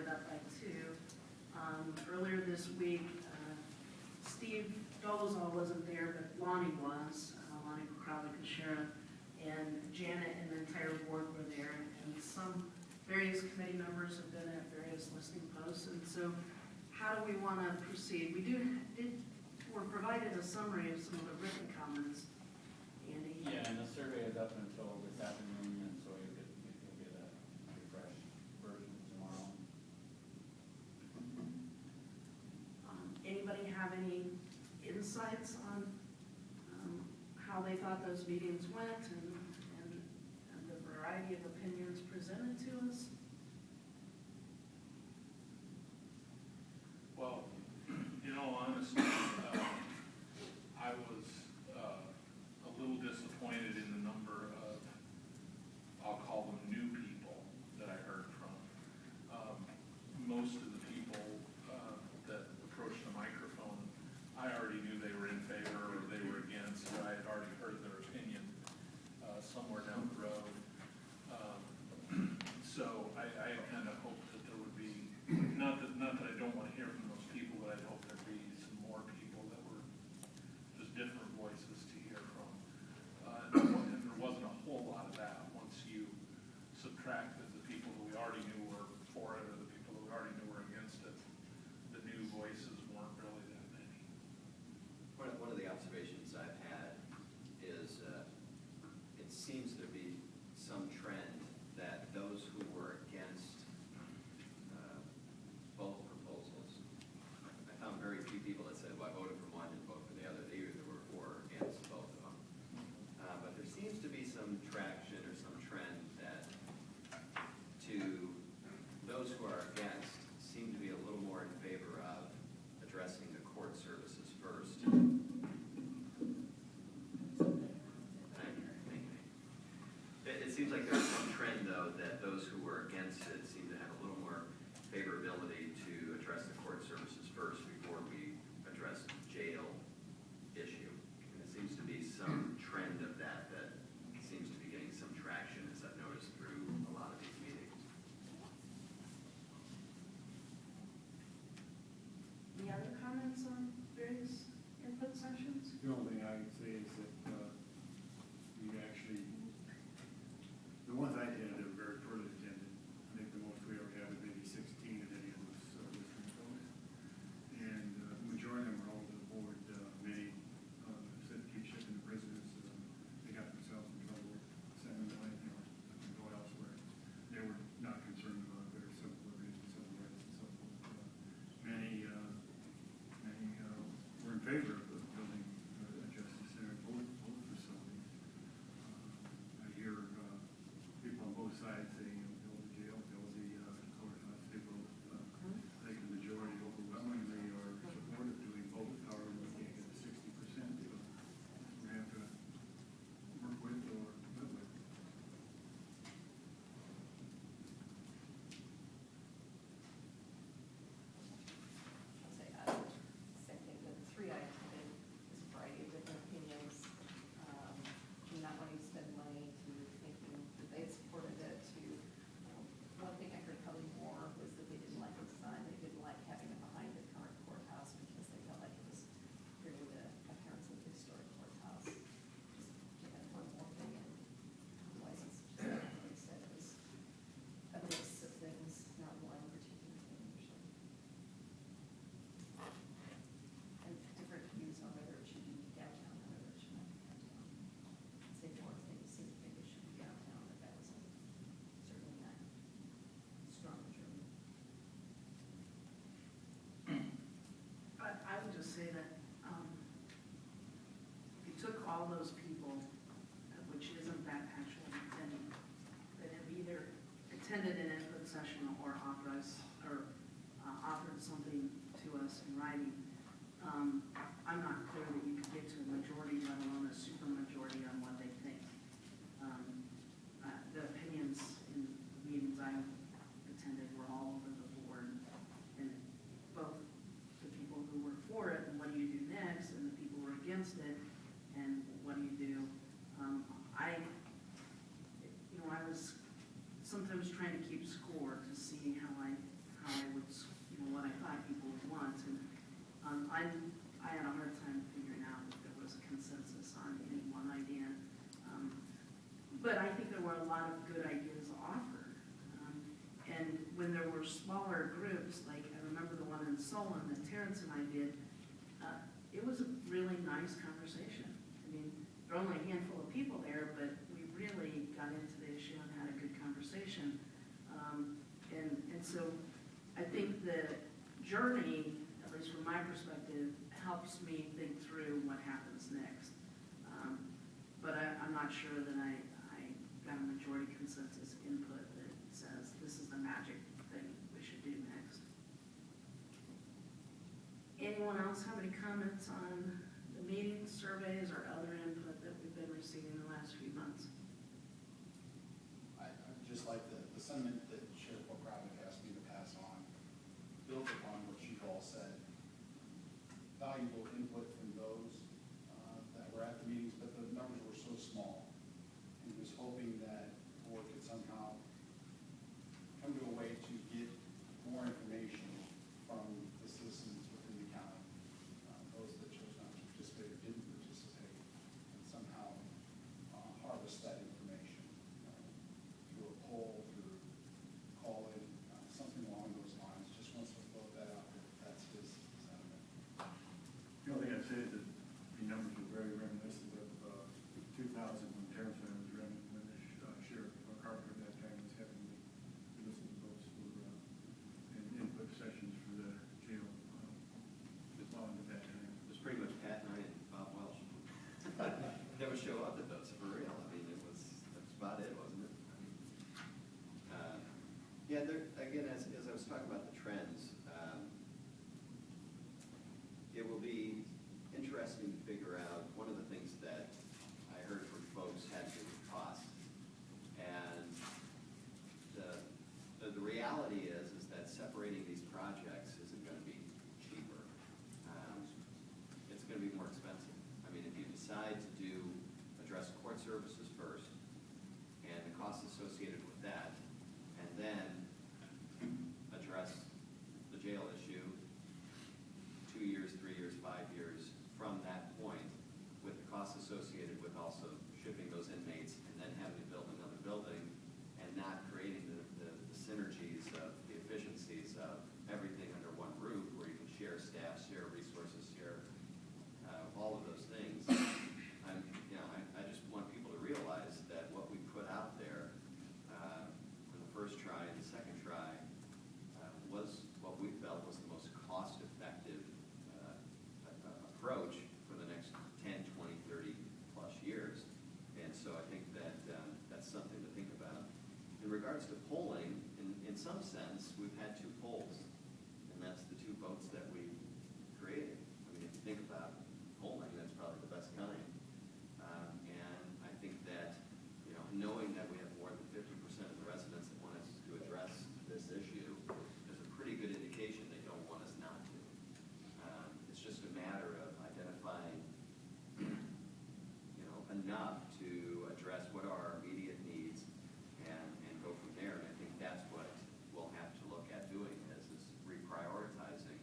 divided up by two. Earlier this week, Steve Dolezal wasn't there, but Lonnie was, Lonnie Kralik-Kashera, and Janet and the entire board were there, and some various committee members have been at various listening posts, and so how do we want to proceed? We're provided a summary of some of the written comments. Andy? Yeah, and the survey is up until this afternoon, and so you'll get a refreshed version tomorrow. Anybody have any insights on how they thought those meetings went and the variety of opinions presented to us? Well, in all honesty, I was a little disappointed in the number of, I'll call them new people that I heard from. Most of the people that approached the microphone, I already knew they were in favor or they were against, or I had already heard their opinion somewhere down the road. So I kind of hoped that there would be, not that I don't want to hear from those people, but I'd hope there'd be some more people that were just different voices to hear from. And there wasn't a whole lot of that once you subtracted the people who we already knew were for it or the people who we already knew were against it. The new voices weren't really that many. One of the observations I've had is it seems to be some trend that those who were against both proposals, I found very few people that said, well, I voted for one and voted for the other. They either were for or against both of them. But there seems to be some traction or some trend that to those who are against seem to be a little more in favor of addressing the court services first. It seems like there's some trend, though, that those who were against it seem to have a little more favorability to address the court services first before we address the jail issue. And it seems to be some trend of that seems to be getting some traction, as I've noticed through a lot of these meetings. Any other comments on various input sessions? The only thing I would say is that we actually, the ones I attended, they were very poorly attended. I think the most we ever had was maybe 16 at any of those listening posts. And the majority of them were all over the board. Many said keep shipping the prisoners. They got themselves in trouble, sending them away, go elsewhere. They were not concerned about their civil liberties and civil rights and so forth. Many were in favor of building a justice center, both facilities. I hear people on both sides saying, build the jail, build the courthouse. They both, I think the majority overwhelmingly are supportive of doing both. However, we can't get to 60%. We have to work with or live with. I'll say same thing. The three I attended, there's a variety of different opinions. From not wanting to spend money to thinking that they supported it to one thing I heard probably more was that they didn't like the design. They didn't like having it behind the current courthouse because they felt like it was bringing the appearance of the historic courthouse. Just to have one more thing, and otherwise it's just like they said, it was a mix of things, not one particular thing usually. And different views on whether it should be downtown or whether it should not be downtown. I'd say more things seem to think it should be downtown, but that wasn't certainly not strong majority. I would just say that if you took all those people, which isn't that actually many, that have either attended an input session or authorized or offered something to us in writing, I'm not clear that you could get to a majority, let alone a super majority on what they think. The opinions in meetings I attended were all over the board, and both the people who were for it and what do you do next, and the people who were against it and what do you do. I was sometimes trying to keep score to see how I lot of good ideas offered. And when there were smaller groups, like I remember the one in Solon that Terrence and I did, it was a really nice conversation. I mean, there were only a handful of people there, but we really got into the issue and had a good conversation. And so I think the journey, at least from my perspective, helps me think through what happens next. But I'm not sure that I got a majority consensus input that says this is the magic thing we should do next. Anyone else have any comments on the meetings, surveys, or other input that we've been receiving the last few months? I just like the sentiment that Sheriff O'Cravick asked me to pass on, built upon what you've all said. Valuable input from those that were at the meetings, but the numbers were so small. And was hoping that the board could somehow come to a way to get more information from the citizens within the county. Those that chose not to participate or didn't participate, and somehow harvest that information through a poll, through calling, something along those lines. Just wants to float that out there. That's his sentiment. The only thing I'd say is that the numbers are very reminiscent of 2000 when Terrence and I was running, when the Sheriff Carpenter at that time was having me listen to those for, and input sessions for the jail bond at that time. It was pretty much Pat and I and Bob Welsh. Never show up at those, for real. I mean, that's about it, wasn't it? Yeah, there, again, as I was talking about the trends, it will be interesting to figure out, one of the things that I heard from folks had to do with cost. And the reality is that separating these projects isn't gonna be cheaper. It's gonna be more expensive. I mean, if you decide to address court services first, and the costs associated with that, and then address the jail issue 2 years, 3 years, 5 years from that point, with the costs associated with also shipping those inmates, and then having to build another building, and not creating the synergies of the efficiencies of everything under one roof, where you can share staff, share resources, share all of those things. I just want people to realize that what we put out there for the first try and the second try was what we felt was the most cost-effective approach for the next 10, 20, 30 plus years. And so I think that that's something to think about. In regards to polling, in some sense, we've had 2 polls, and that's the 2 votes that we created. I mean, if you think about polling, that's probably the best kind. And I think that, knowing that we have more than 50% of the residents that want us to address this issue is a pretty good indication they don't want us not to. It's just a matter of identifying, enough to address what are our immediate needs and go from there. And I think that's what we'll have to look at doing is reprioritizing.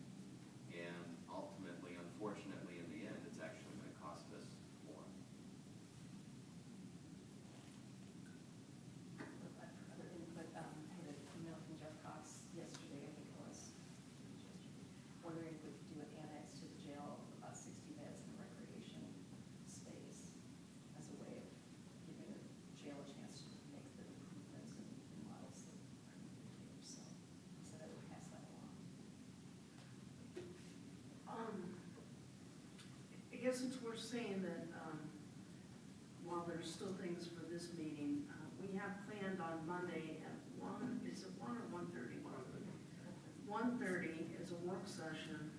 And ultimately, unfortunately, in the end, it's actually going to cost us more. Other input, I had an email from Jeff Cox yesterday, I think it was, wondering if we could do an annex to the jail, about 60 beds in a recreation space, as a way of giving the jail a chance to make the improvements and models that are needed here. So I said I would pass that along. I guess it's worth saying that while there's still things for this meeting, we have planned on Monday at 1, is it 1 or 1:30? 1:30 is a work session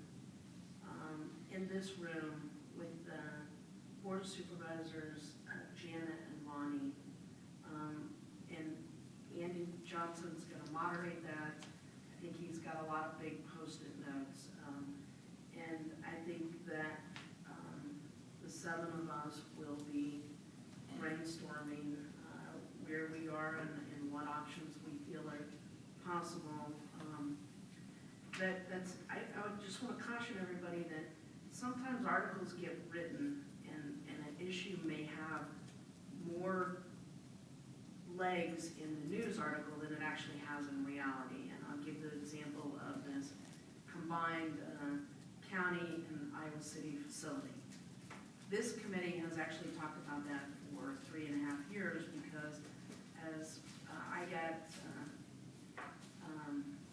in this room with the Board of Supervisors, Janet and Lonnie. And Andy Johnson's gonna moderate that. I think he's got a lot of big post-it notes. And I think that the 7 of us will be brainstorming where we are and what options we feel are possible. I would just want to caution everybody that sometimes articles get written and an issue may have more legs in the news article than it actually has in reality. And I'll give the example of this combined county and Iowa City facility. This committee has actually talked about that for 3.5 years because as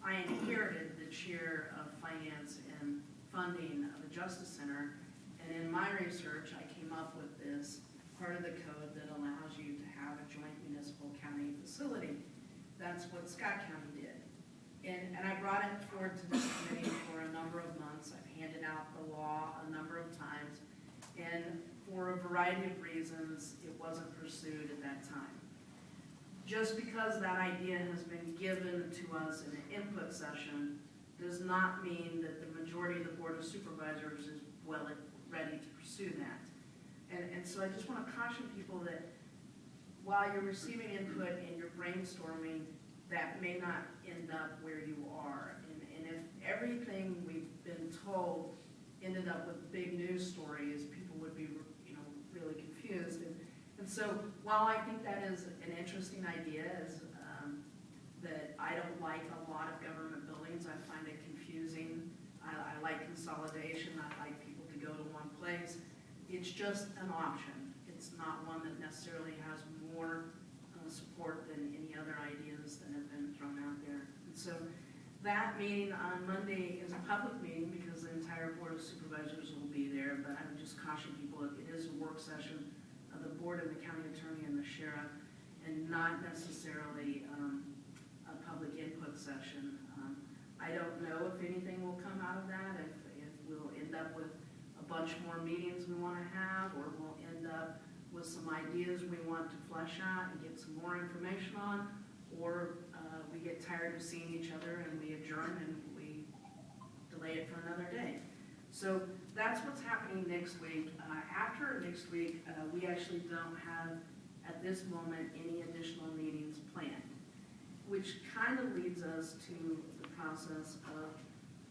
I inherited the chair of finance and funding of the Justice Center, and in my research, I came up with this part of the code that allows you to have a joint municipal county facility. That's what Scott County did. And I brought it forward to this committee for a number of months. I've handed out the law a number of times, and for a variety of reasons, it wasn't pursued at that time. Just because that idea has been given to us in an input session does not mean that the majority of the Board of Supervisors is well ready to pursue that. And so I just want to caution people that while you're receiving input and you're brainstorming, that may not end up where you are. And if everything we've been told ended up with big news stories, people would be, really confused. And so while I think that is an interesting idea, that I don't like a lot of government buildings, I find it confusing. I like consolidation. I like people to go to one place. It's just an option. It's not one that necessarily has more support than any other ideas that have been thrown out there. And so that meeting on Monday is a public meeting because the entire Board of Supervisors will be there, but I would just caution people, it is a work session of the board and the county attorney and the sheriff, and not necessarily a public input session. I don't know if anything will come out of that, if we'll end up with a bunch more meetings we want to have, or we'll end up with some ideas we want to flesh out and get some more information on, or we get tired of seeing each other and we adjourn and we delay it for another day. So that's what's happening next week. After next week, we actually don't have, at this moment, any additional meetings planned, which kind of leads us to the process of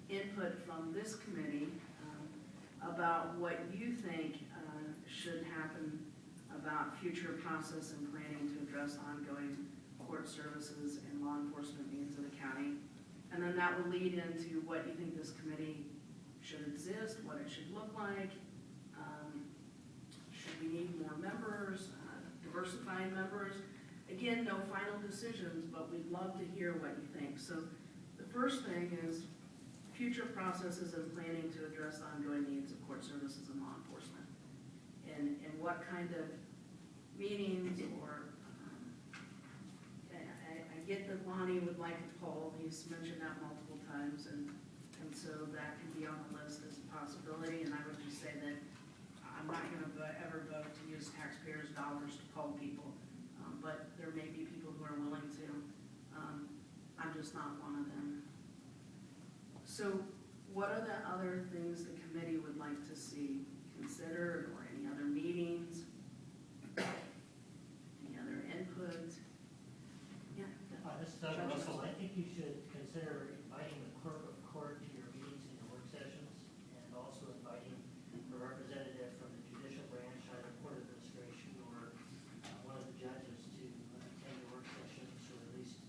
input from this committee about what you think should happen about future process and planning to address ongoing court services and law enforcement needs of the county. And then that will lead into what you think this committee should exist, what it should look like. Should we need more members, diversifying members? Again, no final decisions, but we'd love to hear what you think. So the first thing is future processes and planning to address the ongoing needs of court services and law enforcement. And what kind of meetings or, I get that Lonnie would like a poll. He's mentioned that multiple times, and so that can be on the list as a possibility. And I would just say that I'm not going to ever vote to use taxpayers' dollars to poll people, but there may be people who are willing to. I'm just not one of them. So what are the other things the committee would like to see considered, or any other meetings? Any other input? Yeah. This is Doug Russell. I think you should consider inviting the clerk of court to your meetings and your work sessions, and also inviting a representative from the judicial branch, either court administration or one of the judges, to attend your work sessions, or at least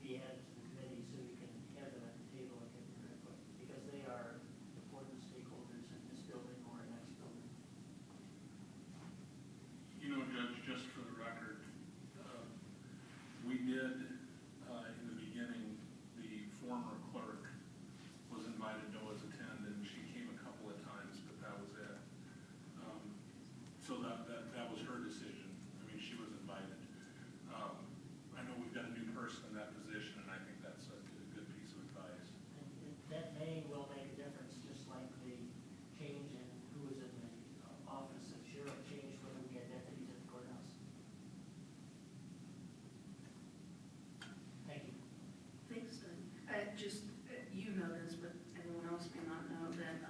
be added to the committee so you can have them at the table and get their input, because they are important stakeholders in this building or in next building. Judge, just for the record, we did, in the beginning, the former clerk was invited to always attend, and she came a couple of times, but that was it. So that was her decision. I mean, she was invited. I know we've got a new person in that position, and I think that's a good piece of advice. And that may well make a difference, just like the change in who was in the office of sheriff changed when we had deputies at the courthouse. Thank you. Thanks, Doug. You know this, but anyone else may not know that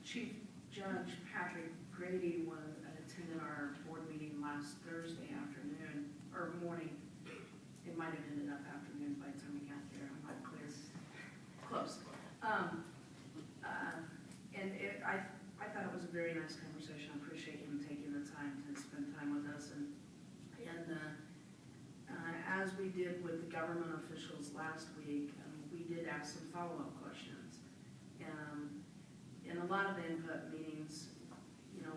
Chief Judge Patrick Grady attended our board meeting last Thursday afternoon, or morning. It might have ended up afternoon by the time we got there. I'm not clear. Close. I thought it was a very nice conversation. I appreciate him taking the time to spend time with us. And as we did with the government officials last week, we did ask some follow-up questions. In a lot of the input meetings, you know,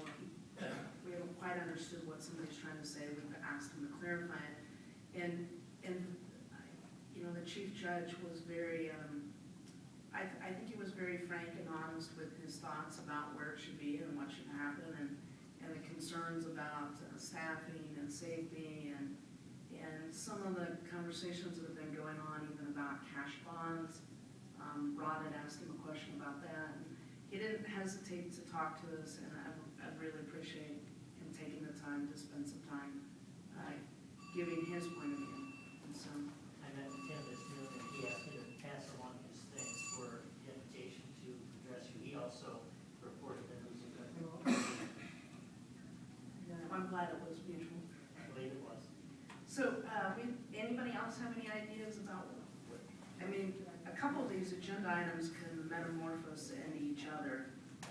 we haven't quite understood what somebody's trying to say. We've asked them to clarify it. And you know, the chief judge was very, I think he was very frank and honest with his thoughts about where it should be and what should happen, and the concerns about staffing and safety, and some of the conversations that have been going on even about cash bonds. Rod had asked him a question about that, and he didn't hesitate to talk to us, and I really appreciate him taking the time to spend some time giving his point of view. And so, I met with him this noon, and he asked me to pass along his things for the invitation to address you. He also reported that it was a good, I'm glad it was mutual. I believe it was. So, anybody else have any ideas about what, I mean, a couple of these agenda items can metamorphose into each other,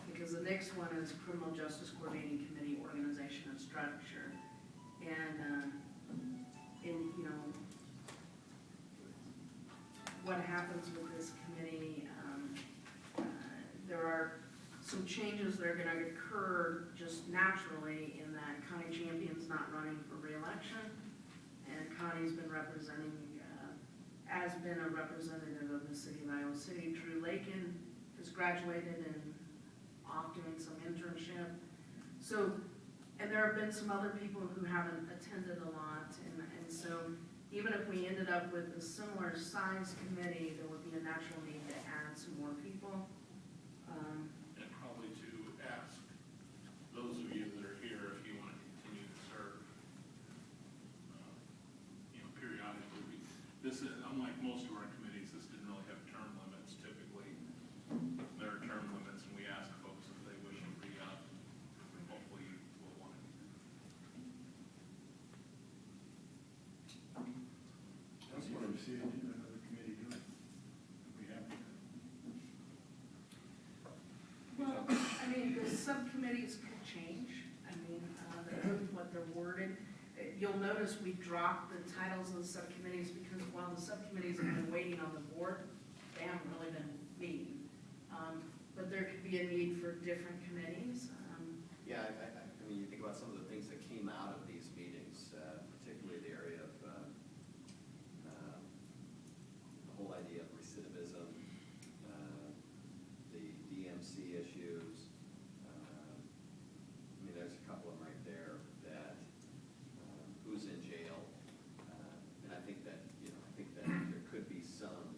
because the next one is Criminal Justice Coordinating Committee organization and structure. And, you know, what happens with this committee, there are some changes that are gonna occur just naturally in that County Champion's not running for re-election, and Connie's been representing, has been a representative of the city of Iowa City. Drew Lakin has graduated and off doing some internship. So, and there have been some other people who haven't attended a lot, and so even if we ended up with a similar size committee, there would be a natural need to add some more people. And probably to ask those of you that are here if you want to continue to serve, you know, periodically. This is, unlike most of our committees, this didn't really have term limits typically. There are term limits, and we ask folks if they wish to re-up. Hopefully you will want to. That's what I'm seeing another committee doing. We have to. Well, I mean, the subcommittees could change. I mean, what they're worded. You'll notice we dropped the titles of the subcommittees because while the subcommittees have been waiting on the board, they haven't really been meeting. But there could be a need for different committees. Yeah, I mean, you think about some of the things that came out of these meetings, particularly the area of the whole idea of recidivism, the DMC issues. I mean, there's a couple of them right there that who's in jail, and I think that there could be some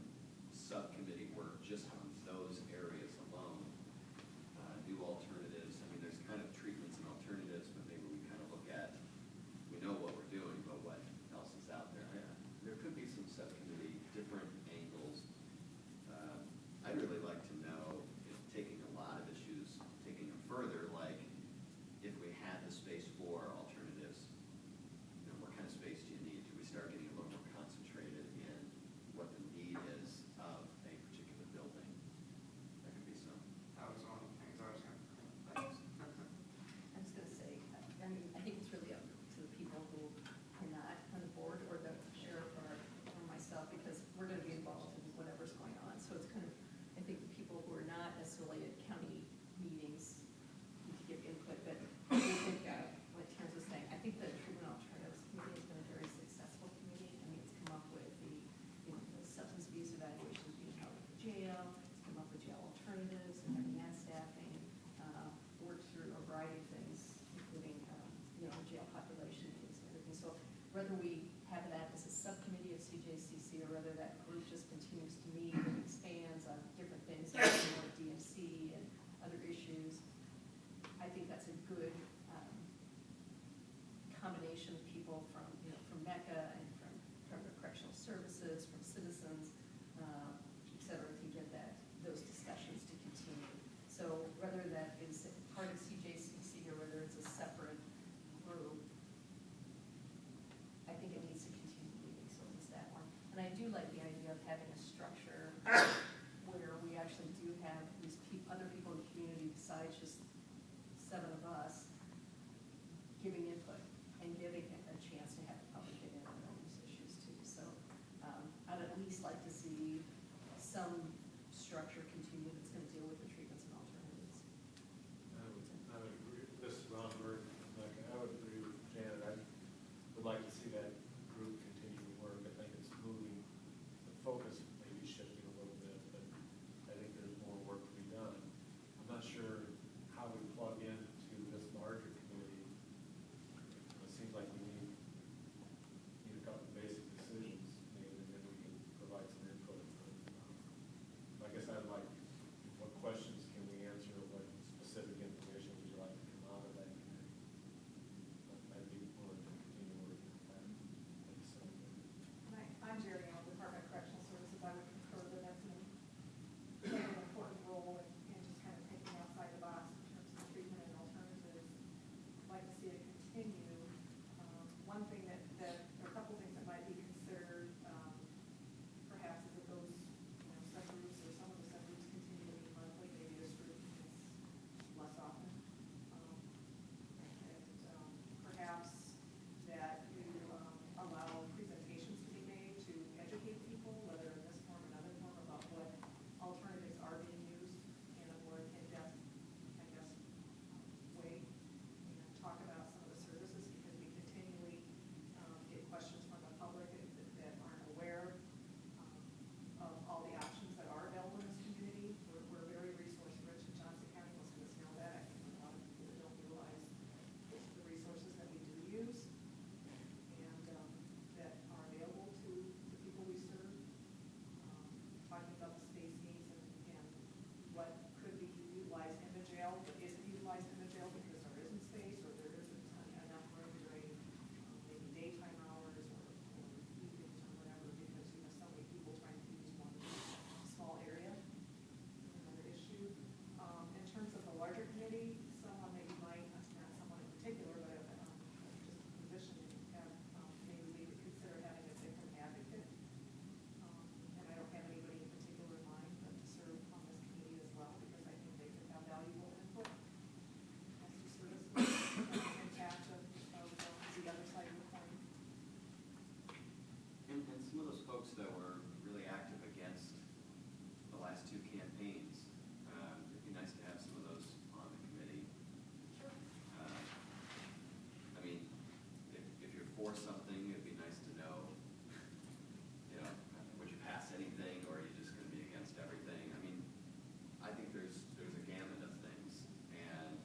subcommittee work just on those areas alone. New alternatives. I mean, there's kind of treatments and alternatives, but maybe we kind of look at, we know what we're doing, but what else is out there? Yeah, there could be some subcommittee, different angles. I'd really like to know if taking a lot of issues, taking them further, like if we had the space for alternatives, you know, what kind of space do you need? Do we start getting a little more concentrated in what the need is of a particular building? That could be some. That was one of the things I was gonna. I was gonna say, I mean, I think it's really up to the people who are not on the board, or the sheriff, or myself, because we're gonna be involved in whatever's going on. So it's kind of, I think the people who are not necessarily at county meetings need to give input, but I do think, what Terrence was saying, I think the Treatment Alternatives Committee has been a very successful committee. I mean, it's come up with the, you know, the substance abuse evaluations being held at the jail, it's come up with jail alternatives and having that staffing, worked through a variety of things, including, you know, jail population needs and everything. So whether we have that as a subcommittee of CJCC, or whether that group just continues to meet and expands on different things, like, you know, DMC and other issues, I think that's a good combination of people from, you know, from MECA and from the correctional services, from citizens, et cetera, to get those discussions to continue. So whether that is part of CJCC or whether it's a separate group, I think it needs to continue meeting, so it's that one. And I do like the idea of having a structure where we actually do have these other people in the community besides just 7 of us giving input and giving a chance to have the public get in on these issues too. So that were really active against the last two campaigns. It'd be nice to have some of those on the committee. I mean, if you're for something, it'd be nice to know, you know, would you pass anything, or are you just gonna be against everything? I mean, I think there's a gamut of things, and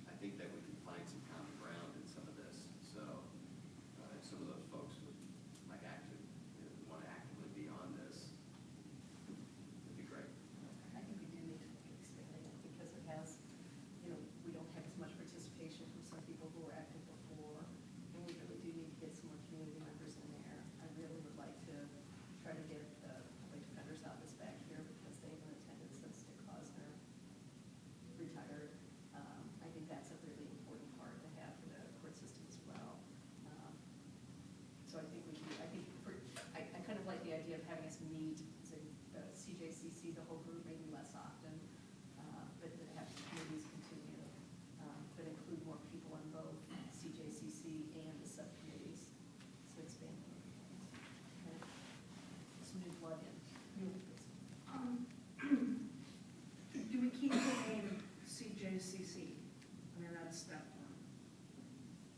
I think that we can find some common ground in some of this. So, if some of those folks would like want to actively be on this, it'd be great. I think we do need to look at expanding it because it has, you know, we don't have as much participation from some people who were active before. And we really do need to get some more community members in there. I really would like to try to get the public defender's office back here because they have an attendance since Dick Klausner retired. I think that's a really important part to have for the court system as well. So I think we can, I kind of like the idea of having us meet, say, the CJCC, the whole group, maybe less often, but to have the committees continue, but include more people on both CJCC and the subcommittees, so expand them. Okay. Some new blood in. Do we keep the name CJCC? I mean, that's step one.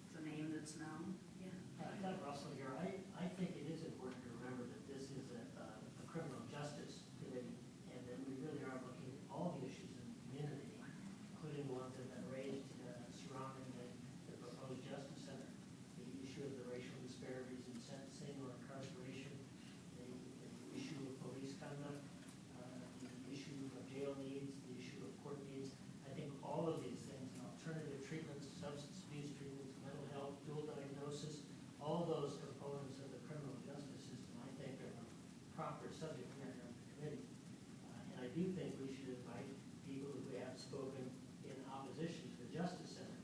It's a name that's known. Yeah. Doug Russell here. I think it is important to remember that this is a criminal justice committee, and that we really are looking at all the issues in the community, including the ones that have been raised surrounding the proposed justice center, the issue of the racial disparities in sentencing or incarceration, the issue of police conduct, the issue of jail needs, the issue of court needs. I think all of these things, alternative treatments, substance abuse treatments, mental health, dual diagnosis, all those components of the criminal justice system, I think, are the proper subject matter of the committee. And I do think we should invite people who have spoken in opposition to the Justice Center.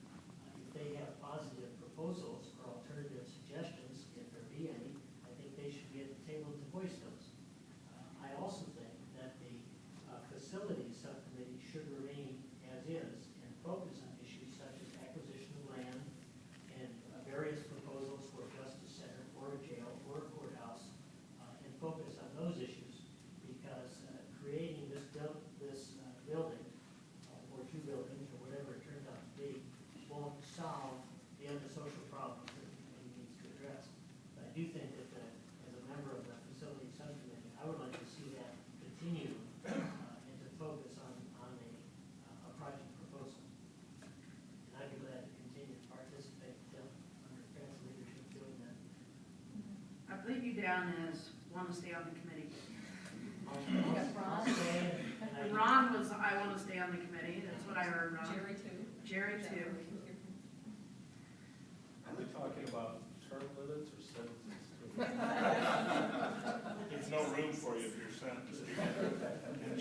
If they have positive proposals or alternative suggestions, if there be any, I think they should be at the table to voice those. I also think that the facilities subcommittee should remain as is and focus on issues such as acquisition of land and various proposals for a justice center or a jail or a courthouse, and focus on those issues, because creating this building or two buildings or whatever it turns out to be won't solve the other social problems that the committee needs to address. But I do think that as a member of the facility subcommittee, I would like to see that continue and to focus on a project proposal. And I'd be glad to continue to participate under Pat's leadership doing that. I put you down as want to stay on the committee. Yeah, Ron. And Ron was, I want to stay on the committee. That's what I heard, Ron. Jerry too. Jerry too. Are we talking about term limits or sentences? There's no room for you if you're sentenced.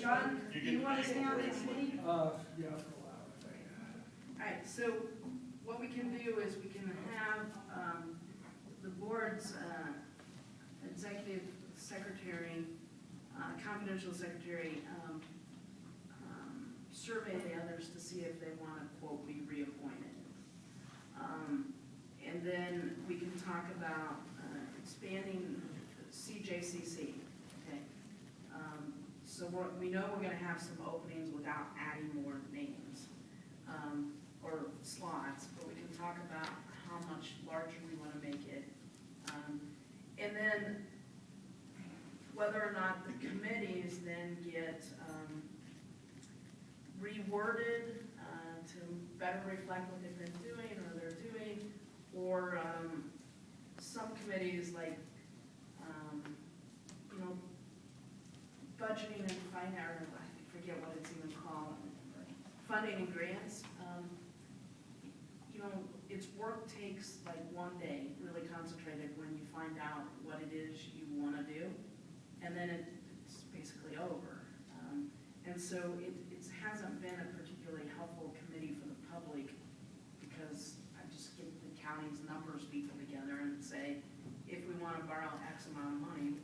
John, You do you get want to stay on the bracelet. committee? Yeah, for a while, I think. All right, so what we can do is we can have the board's executive secretary, confidential secretary, survey the others to see if they want to, quote, be reappointed. And then we can talk about expanding CJCC, okay? So we know we're gonna have some openings without adding more names or slots, but we can talk about how much larger we wanna make it. And then whether or not the committees then get reworded to better reflect what they've been doing or they're doing, or some committees like, you know, budgeting and finance, I forget what it's even called, funding and grants. You know, its work takes like one day, really concentrated, when you find out what it is you want to do, and then it's basically over. And so it hasn't been a particularly helpful committee for the public, because I just get the county's numbers people together and say, if we want to borrow X amount of money,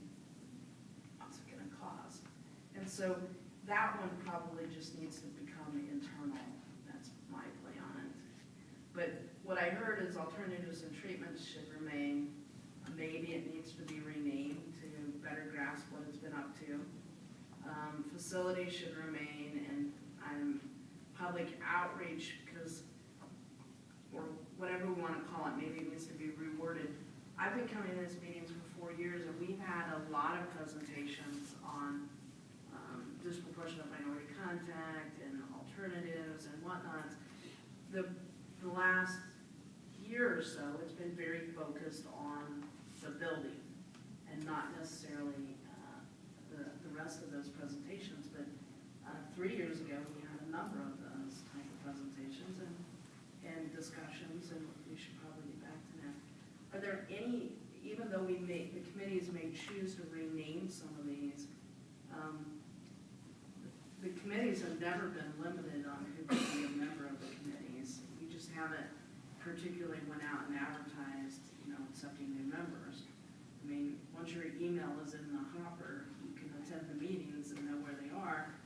what's it going to cost? And so that one probably just needs to become internal. That's my play on it. But what I heard is alternatives and treatments should remain. Maybe it needs to be renamed to better Facilities should remain, and public outreach, because, or whatever we want to call it, maybe it needs to be reworded. I've been coming to these meetings for 4 years, and we've had a lot of presentations on disproportionate minority contact and alternatives and whatnot. The last year or so, it's been very focused on the building and not necessarily the rest of those presentations. But 3 years ago, we had a number of those type of presentations and discussions, and we should probably get back to that. Are there any, even though the committees may choose to rename some of these, the committees have never been limited on who can be a member of the committees. We just haven't particularly went out and advertised, accepting new members. I mean, once your email is in the hopper, you can attend the meetings and know where they are.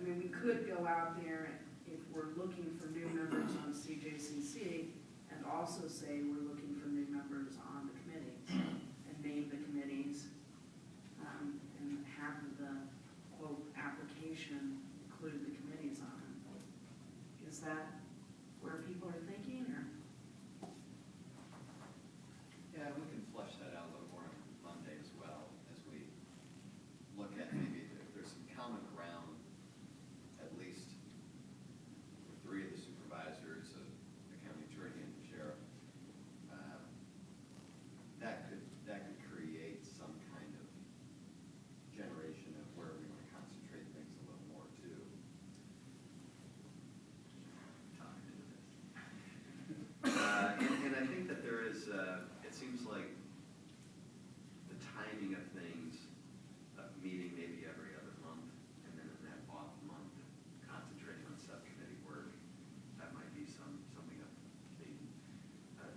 We could go out there if we're looking for new members on CJCC and also say we're looking for new members on the committees and name the committees and have the quote application include the committees on it. Is that where people are thinking, or? Yeah, we can flesh that out a little more on Monday as well, as we look at maybe if there's some common ground, at least for 3 of the supervisors, the county attorney and the sheriff. That could create some kind of generation of where we want to concentrate things a little more too. Talking into this. And I think that there is, it seems like the timing of things, of meeting maybe every other month, and then in that off month, concentrating on subcommittee work, that might be something of the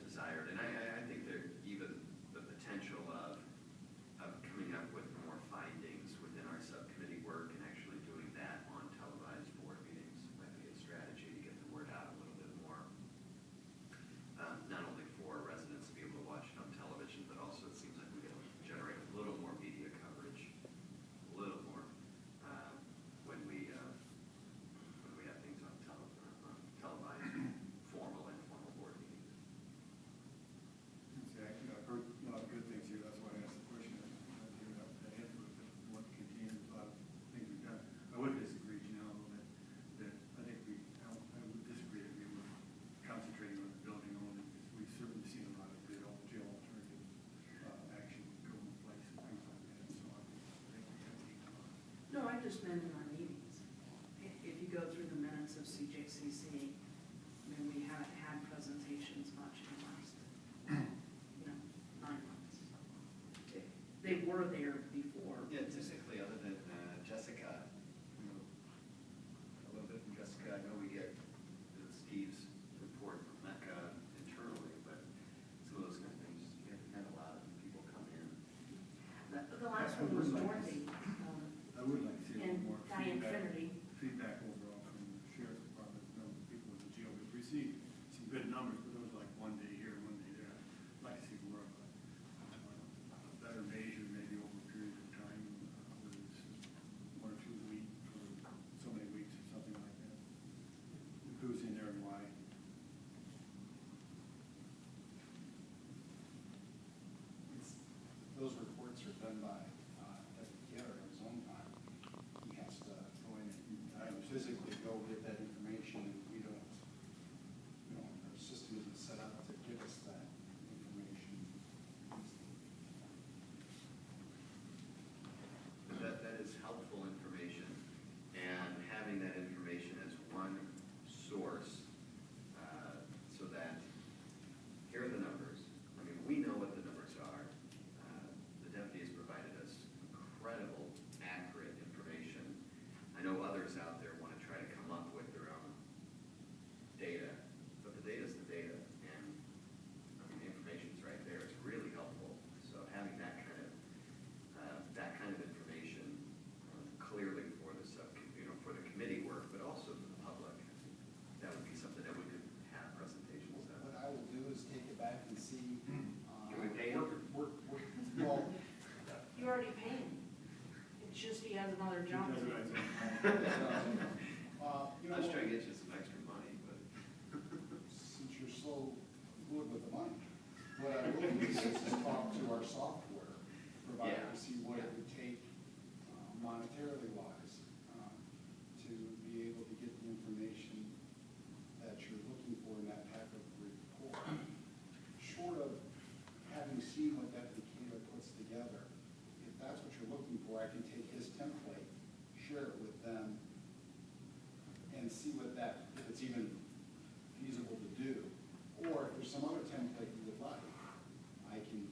desired. And I think there even the potential of coming up with more findings within our subcommittee work and actually doing that on televised board meetings might be a strategy to get the word out a little bit more. Not only for residents to be able to watch it on television, but also it seems like we can generate a little more media coverage, a little more, when we have things on televised, formal and informal board meetings. Exactly. I've heard a lot of good things here, that's why I asked the question. I gave it up that answer, but what contains a lot of things we've done. I would disagree, that I think I would disagree that we were concentrating on the building only, because we've certainly seen a lot of good jail alternative action go in place and things like that, so I think we have to. No, I just meant in our meetings. If you go through the minutes of CJCC, we haven't had presentations much in the last, 9 months. They were there before. Yeah, typically, other than Jessica, a little bit from Jessica, I know we get Steve's report from Mecca internally, but some of those kind of things, you haven't had a lot of people come in. The last one was Dorothy, I would like to see a and little more Diane Finnerty. feedback overall from the sheriff's department, people in the jail. We've received some good numbers, but it was like one day here, one day there. I'd like to see more of a better measure, maybe over a period of time, whether it's 1 or 2 a week for so many weeks or something like that. Who's in there and why? Those reports are done by Deputy Getter in his own time. He has to go in and physically go get that information. We don't, our system isn't set up to give us that information. That is helpful information, and having that information as one source, so that here are the numbers. We know what the numbers are. The deputy has provided us It's just he has another job to do. You I was know, trying to get you some extra money, but. since you're so good with the money, what I will do is talk to our software provider Yeah. to see what it would take monetarily wise to be able to get the information that you're looking for in that type of report. Short of having seen what that Decatur puts together, if that's what you're looking for, I can take his template, share it with them, and see what that, if it's even feasible to do. Or if there's some other template you would like, I can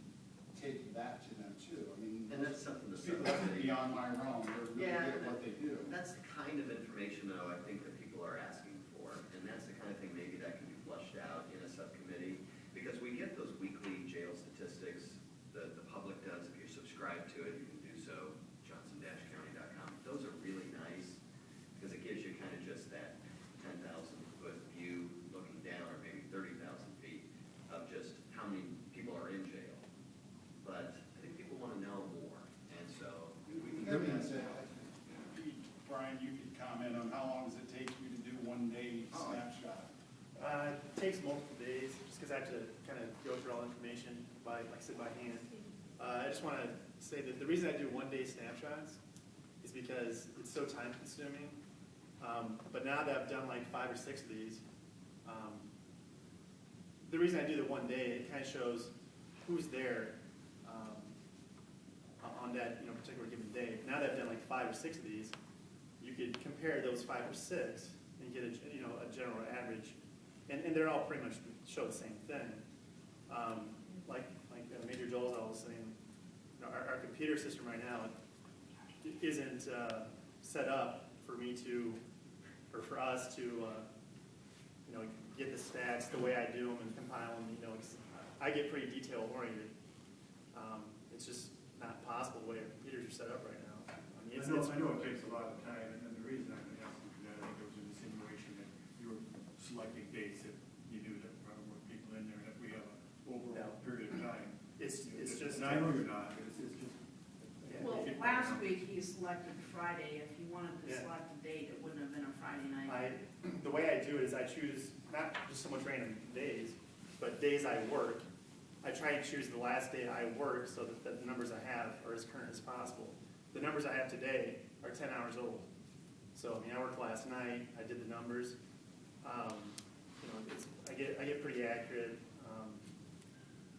take that to them too. I mean, And that's something the people that's subcommittee. beyond my realm, they're really Yeah, good at what they do. That's the kind of information, though, I think that people are asking for, and that's the kind of thing maybe that can be flushed out in a subcommittee, because we get those weekly jail statistics, the public does, if you're subscribed to it, you can do so, johnson-county.com. Those are really nice, because it gives you kind of just that 10,000-foot view looking down, or maybe 30,000 feet, of just how many people are in jail. But I think people want to know more, and so we can. That being said, Brian, you could comment on how long does it take you to do one day Oh. snapshot? It takes multiple days, just because I have to kind of go through all the information by, like I said, by hand. I just want to say that the reason I do one-day snapshots is because it's so time consuming. But now that I've done like 5 or 6 of these, the reason I do the one day, it kind of shows who's there on that particular given day. Now that I've done like 5 or 6 of these, you could compare those 5 or 6 and get a general average, and they're all pretty much show the same thing. Like Major Joel's always saying, our computer system right now isn't set up for me to, or for us to, get the stats the way I do them and compile them. I get pretty detail oriented. It's just not possible the way our computers are set up right now. I know it takes a lot of time, and the reason I'm asking for that, I think it was an insinuation that you were selecting dates that you knew that probably more people in there, and if we have an overall period of time. It's just. And I know you're not, but it's just. Well, if you- last week he selected Friday. If you wanted to Yeah. select a date, it wouldn't have been a Friday night. The way I do it is I choose not just so much random days, but days I work. I try and choose the last day I work so that the numbers I have are as current as possible. The numbers I have today are 10 hours old. So, I worked last night, I did the numbers. I get pretty accurate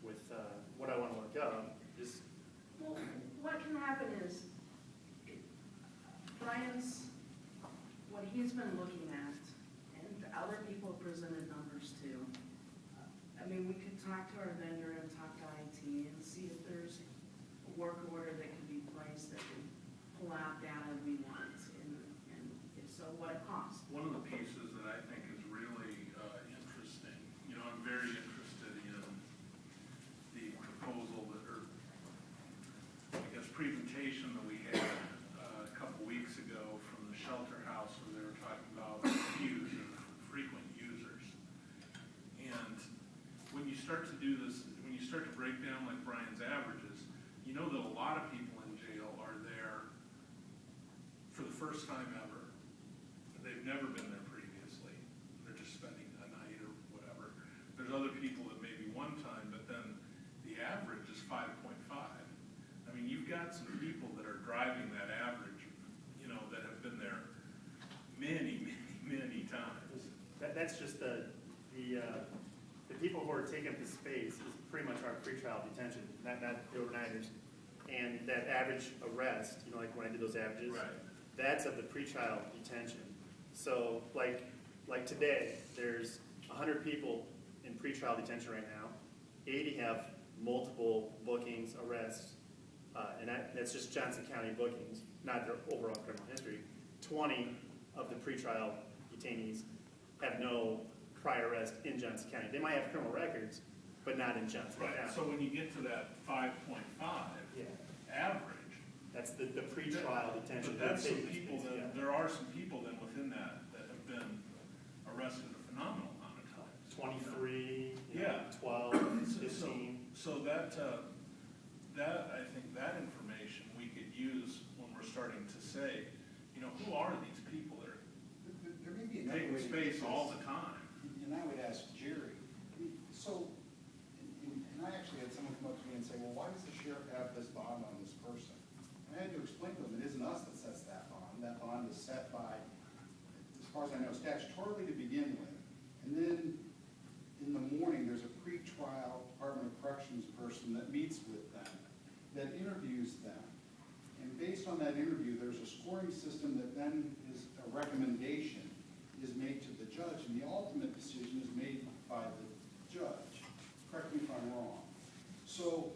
with what I want to look up. Well, what can happen is, Brian's, what he's been looking at, and other people have presented numbers too. We could talk to our vendor and talk to IT and see if there's a work order that can be placed that can pull out data we want, and if so, what it costs. One of the pieces that I think is really interesting, I'm very interested in the proposal or presentation that we had a couple weeks ago from the shelter house, where they were talking about frequent users. And when you start to do this, when you start to break down like Brian's averages, you know that a lot of people in jail are there for the first time ever. They've never been there previously. They're just spending a night or whatever. There's other people that maybe one time, but then the average is 5.5. You've got some people that are driving that average, that have been there many, many, many times. That's just the people who are taking up the space is pretty much our pretrial detention, not the overnighters. And that average arrest, like when I did those averages, Right. That's of the pretrial detention. So like today, there's 100 people in pretrial detention right now. 80 have multiple bookings, arrests, and that's just Johnson County bookings, not their overall criminal history. 20 of the pretrial detainees have no prior arrest in Johnson County. They might have criminal records, but not in Johnson Right, County. so when you get to that 5.5 Yeah. average. That's the pretrial detention. But that's some Safety people space, that, there are some people then within that have been arrested a phenomenal amount of times. 23, Yeah. 12, 15. So that, that, I think that information we could use when we're starting to say, you know, who are these people that are There may be another taking way to space do all this. the time? And I would ask Jerry, so, and I actually had someone come up to me and say, well, why does the sheriff have this bond on this person? And I had to explain to them, it isn't us that sets that bond. That bond is set by, as far as I know, statutorily to begin with. And then in the morning, there's a pretrial Department of Corrections person that meets with them, that interviews them. And based on that interview, there's a scoring system that then is a recommendation is made to the judge, and the ultimate decision is made by the judge. Correct me if I'm wrong. So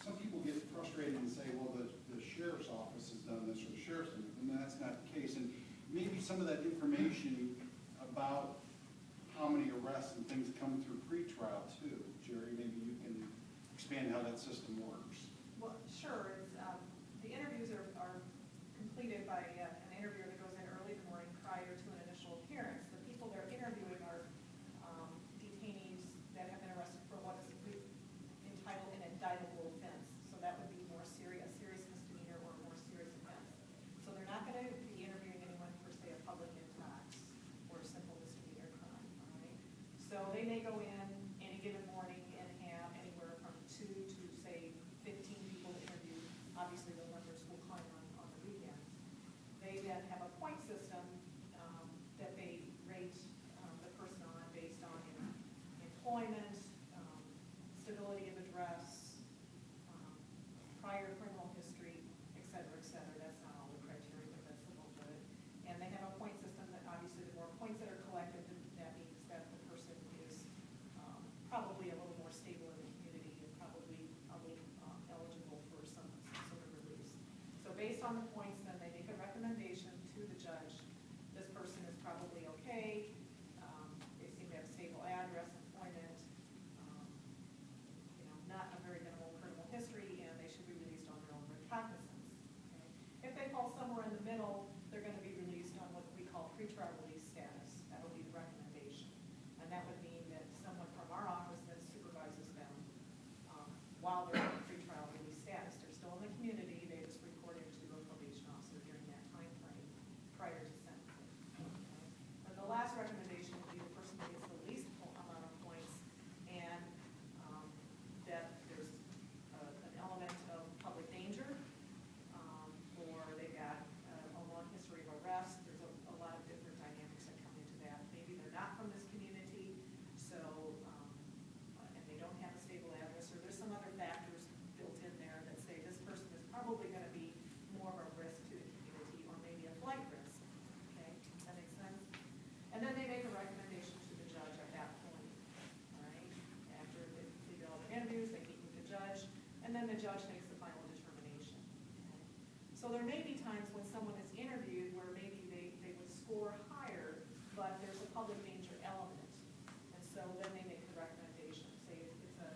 some people get frustrated and say, well, the sheriff's office has done this, or the sheriff's done it, and that's not the case. And maybe some of that information about how many arrests and things come through pretrial too. Jerry, maybe you can expand how that system works. Well, sure, it's, the interviews are completed by an interviewer that goes in early in the morning prior to an initial appearance. The people they're interviewing are detainees that have been arrested for what is entitled an indictable offense. So that would be a serious misdemeanor or a more serious offense. So they're not gonna be interviewing anyone for, say, a public intox or a simple misdemeanor crime, all right? So they may go in any given morning and have anywhere from 2 to, say, 15 people to interview. Obviously, the numbers will climb on the weekends. They then have a point system that they rate the person on based on employment, stability of address, prior criminal history, et cetera, et cetera. That's not all the criteria, but that's the bulk of it. And they have a point system that obviously the more points that are collected, that means that the person is probably a little more stable in the community and probably eligible for some sort of release. So based on the points, then they make a recommendation to the judge. This person is probably okay. They seem to have a stable address, employment, not a very minimal criminal history, and they should be released on their own recognizance. Okay? If they fall somewhere in the middle, they're going to be released on what we call pretrial release status. That'll be the recommendation. And that would mean that someone from our office that supervises them while they're on pretrial release status. They're still in the community, they just reported to a probation officer during that time frame prior to sentencing. Okay? And the last recommendation would be the person that gets the least amount of points, and that there's an element of public danger, or they've got a long history of arrest. There's a lot of different dynamics that come into that. Maybe they're not from this community, so, and they don't have a stable address, or there's some other factors built in there that say this person is probably going to be more of a risk to the community, or maybe a flight risk. Okay, that makes sense? And then they make a recommendation to the judge at that point, all right? After they complete all their interviews, they meet with the judge, and then the judge makes the final determination. Okay? So there may be times when someone is interviewed where maybe they would score higher, but there's a public danger element. And so then they make the recommendation, say it's a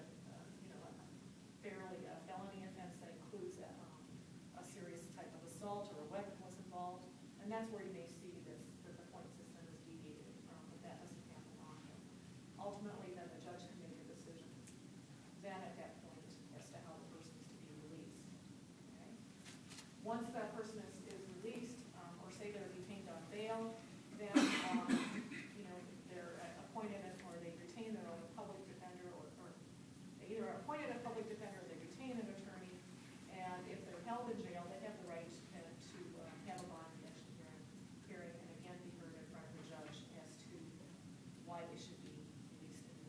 felony offense that includes a serious type of assault or a weapon was involved, and that's where you may see that the point system is deviated from, but that doesn't happen often. Ultimately, then the judge can make a decision then at that point as to how the person is to be released. Okay? Once that person is released, or say they're detained on bail, then they're appointed or they retain their own public defender, or they either are appointed a public defender or they retain an attorney. And if they're held in jail, they have the right to have a bond conviction hearing and again be heard in front of the judge as to why they should be released in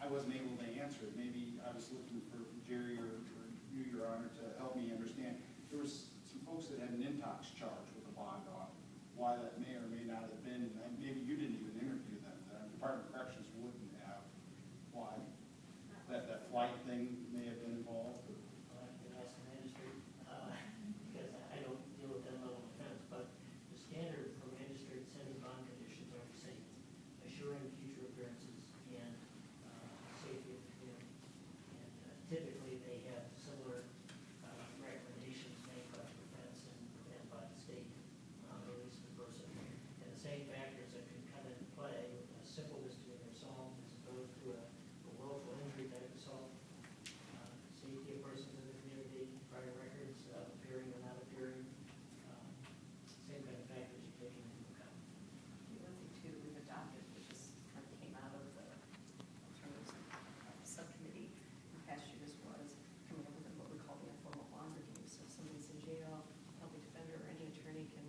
I wasn't able to answer it. Maybe I was looking for Jerry or you, Your Honor, to help me understand. There was some folks that had an intox charge with a bond on it. Why that may or may not have been, and maybe you didn't even interview them. The Department of Corrections wouldn't have. Why? That flight thing may have been involved. Or? I can ask the magistrate, because I don't deal with that level of offense, but the standard for magistrate setting bond conditions are the same: assuring future appearances and safety of the community. And typically, they have similar recommendations made by the defense and by the state on the release of the person. And the same factors that can come into play with a simple misdemeanor assault as opposed to a willful injury type assault. Safety of persons in the community, prior records, appearing or not appearing, same kind of factors are taken into account. The other thing too, we've adopted, which is kind of came out of the alternatives subcommittee in past years, was coming up with what we call the informal bond review. So if somebody's in jail, public defender or any attorney can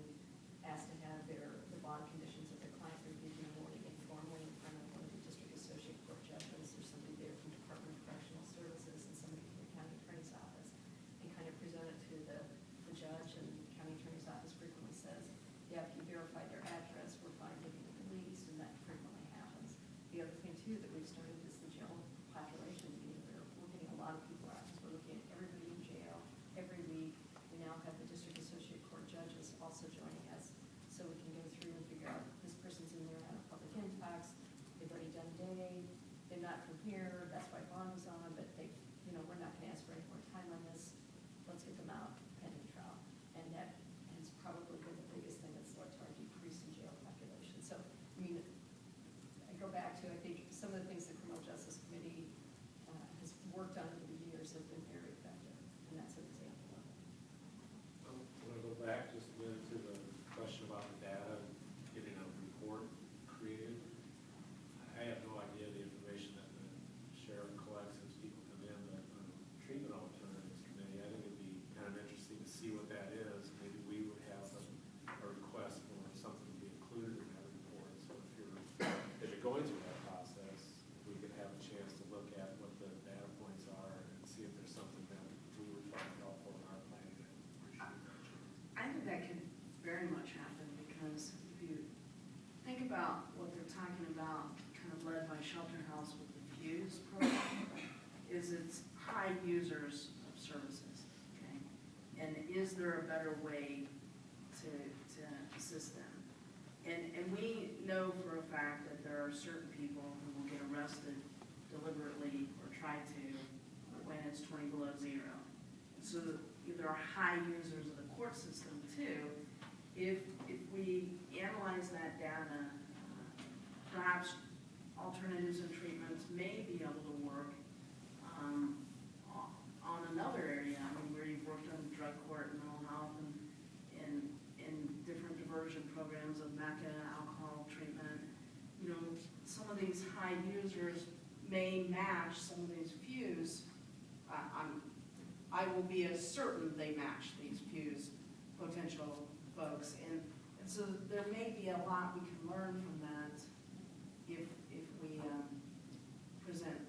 ask to have the bond conditions of their client reviewed in the morning informally in front of one of the district associate court judges or somebody there from Department of Correctional Services and somebody from the county attorney's office, and kind of present it to the judge. And the county attorney's office frequently says, yeah, if you verify their address, we're fine giving them the release, and that frequently happens. The other thing too that we've started is the jail population. We're getting a lot of people out, because we're looking at everybody in jail every week. We now have the district associate court judges also joining us, so we can go through and figure out this person's in there on a public intox, they've already done day, they're not from here, that's why bond was on, but they, we're not gonna ask for any more time on this, let's get them out pending trial. And that has probably been the biggest thing that's led to our decrease in jail population. So, I mean, I go back to, I think some of the things the Criminal Justice Committee has worked on over the years have been very effective, and that's an example of it. I'm going to go back just a minute to the question about the data and getting a report created. I have no idea the information that the sheriff collects as people come in, but treatment alternatives committee, I think it'd be kind of interesting to see what that is. Maybe we would have a request for something to be included in that report. So if you're going through that process, we could have a chance to look at what the data points are and see if there's something that we would find helpful in our planning that we should mention. I think that could very much happen, because if you think about what they're talking about, kind of led by Shelter House with the Fuse program, is it's high users of services, okay? And is there a better way to assist them? And we know for a fact that there are certain people who will get arrested deliberately or try to when it's 20 below zero. So there are high users of the court system too. If we analyze that data, perhaps alternatives and treatments may be able to work on another area. I mean, where you've worked on drug court and mental health and different diversion programs of MECA, alcohol treatment. Some of these high users may match some of these Fuse. I will be as certain they match these Fuse potential folks, and so there may be a lot we can learn from that if we present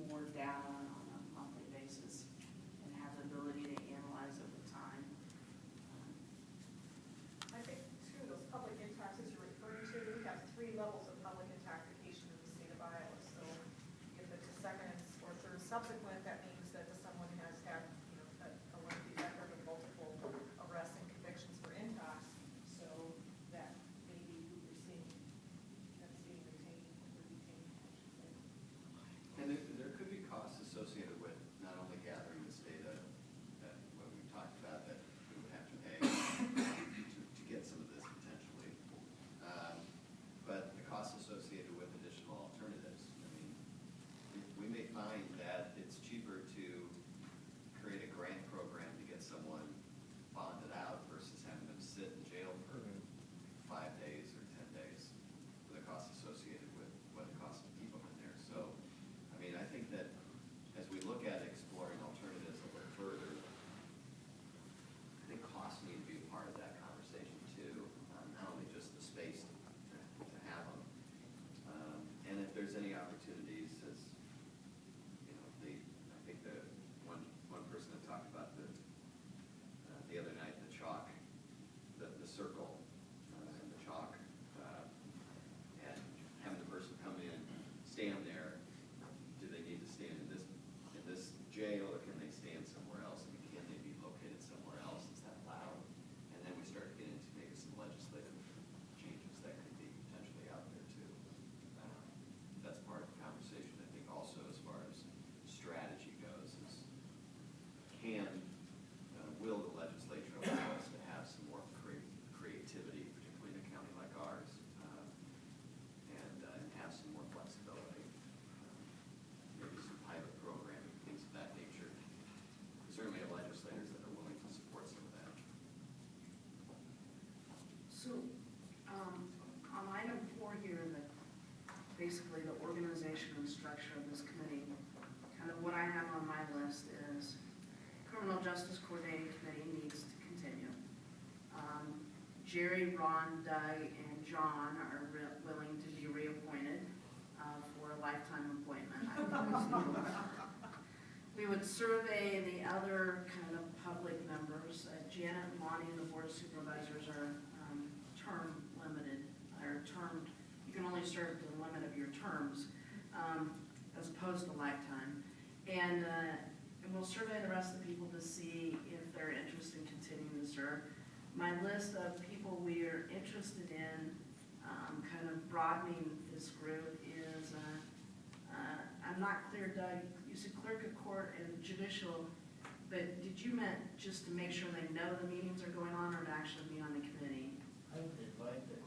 more data on a monthly basis and have the ability to analyze over time. I think too, those public intoxicants you're referring to, we have 3 levels of public intoxication in the state of Iowa. So if it's a second or third subsequent, that means that someone has had a lengthy record of multiple arrests and convictions for intox. So that maybe we're seeing that's being retained or detained, I should say. And there could be costs associated with not only gathering this data, that what we talked about, that we would have to pay to get some of this potentially, but the costs associated with additional alternatives. I mean, we may find that it's cheaper basically the organization and structure of this committee. Kind of what I have on my list is Criminal Justice Coordinating Committee needs to continue. Jerry, Ron, Doug, and John are willing to be reappointed for a lifetime appointment. I think we would survey the other kind of public members. Janet and Lonnie and the Board of Supervisors are term limited, or termed, you can only serve to the limit of your terms, as opposed to lifetime. And we'll survey the rest of the people to see if they're interested in continuing to serve. My list of people we are interested in, kind of broadening this group is, I'm not clear, Doug, you said clerk of court and judicial, but did you meant just to make sure they know the meetings are going on or to actually be on the committee? I would invite the